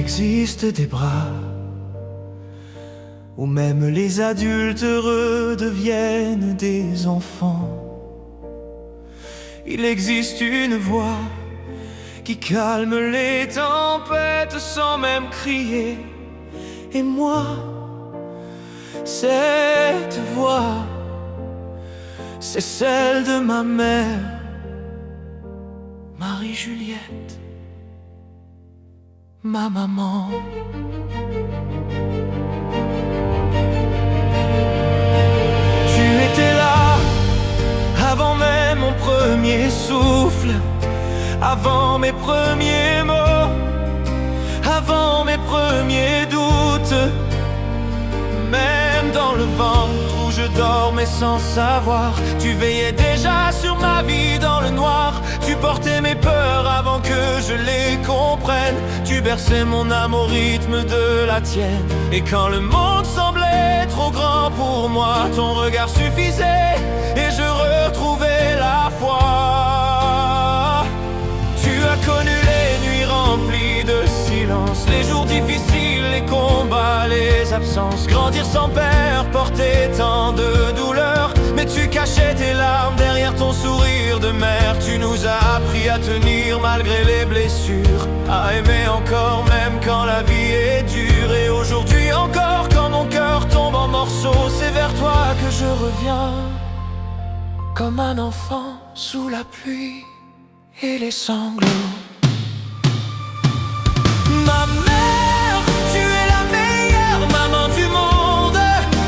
existe des bras où même les adultes heureux deviennent des enfants. Il existe une voix qui calme les tempêtes sans même crier. Et moi, cette voix, c'est celle de ma mère, Marie-Juliette, ma maman. Tu étais là avant même mon premier souffle, avant mes premiers mots, avant mes premiers doutes. Même dans le ventre où je dormais sans savoir, tu veillais déjà sur ma vie dans le noir. Tu portais mes peurs avant que je les comprenne. Tu berçais mon âme au rythme de la tienne. Et quand le monde semblait trop grand pour moi, ton regard suffisait et je retrouvais la foi. Tu as connu les nuits remplies de silence, les jours difficiles, les combats, les absences. Grandir sans père, porter tant de douleurs, mais tu cachais tes larmes derrière ton sourire de mère. Tu nous as appris à tenir malgré les blessures, à aimer encore même quand la vie est dure. Et aujourd'hui encore, quand mon cœur tombe en morceaux, c'est vers toi que je reviens, comme un enfant sous la pluie et les sanglots. Ma mère, tu es la meilleure maman du monde.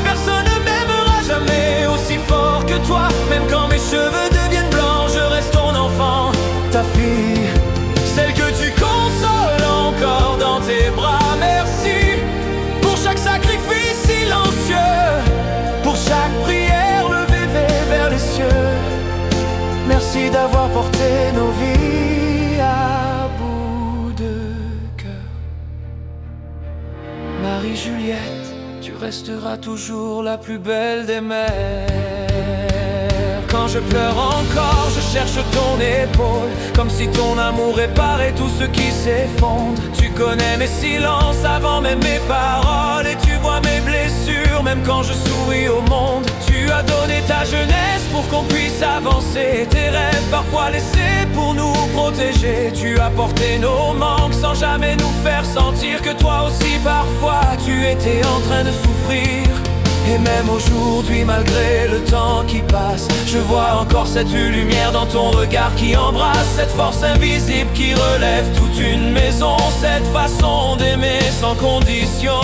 Personne ne m'aimera jamais aussi fort que toi. Même quand mes cheveux deviennent blancs, je reste ton enfant, ta fille, celle que tu consoles encore dans tes bras. Merci pour chaque sacrifice silencieux, pour chaque prière levée vers les cieux. Merci d'avoir porté nos vies à bout de cœur. Marie-Juliette, tu resteras toujours la plus belle des mères. Quand je pleure encore, je cherche ton épaule, comme si ton amour réparait tout ce qui s'effondre. Tu connais mes silences avant même mes paroles, et tu vois mes blessures même quand je souris au monde. Tu as donné ta jeunesse pour qu'on puisse avancer, tes rêves parfois laissés pour nous protéger. Tu as porté nos manques sans jamais nous faire sentir que toi aussi parfois tu étais en train de souffrir. Et même aujourd'hui, malgré le temps qui passe, je vois encore cette lumière dans ton regard qui embrasse, cette force invisible qui relève toute une maison, cette façon d'aimer sans condition.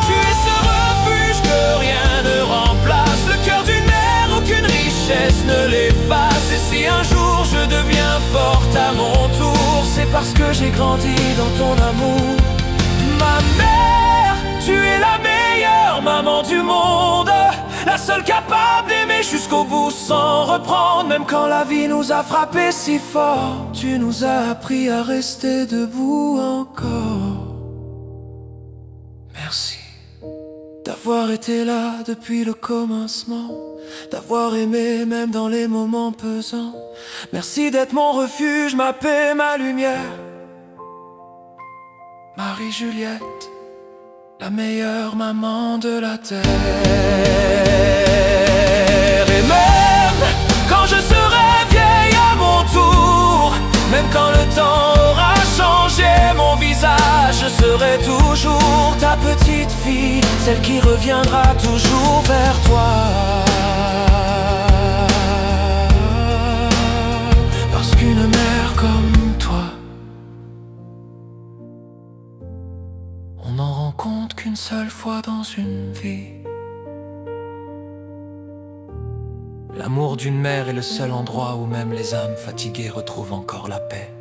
Tu es ce refuge que rien ne remplace, le cœur d'une mère, aucune richesse ne l'efface. Et si un jour je deviens forte à mon tour, c'est parce que j'ai grandi dans ton amour. Ma mère, tu es la meilleure maman du monde, la seule capable d'aimer jusqu'au bout sans reprendre. Même quand la vie nous a frappés si fort, tu nous as appris à rester debout encore. Merci d'avoir été là depuis le commencement, d'avoir aimé même dans les moments pesants. Merci d'être mon refuge, ma paix, ma lumière. Marie-Juliette, la meilleure maman de la terre. Et même quand je serai vieille à mon tour, même quand le temps aura changé mon visage, je serai toujours ta petite fille, celle qui reviendra toujours vers toi. Parce qu'une mère comme toi, on n'en rencontre qu'une seule fois dans une vie. L'amour d'une mère est le seul endroit où même les âmes fatiguées retrouvent encore la paix.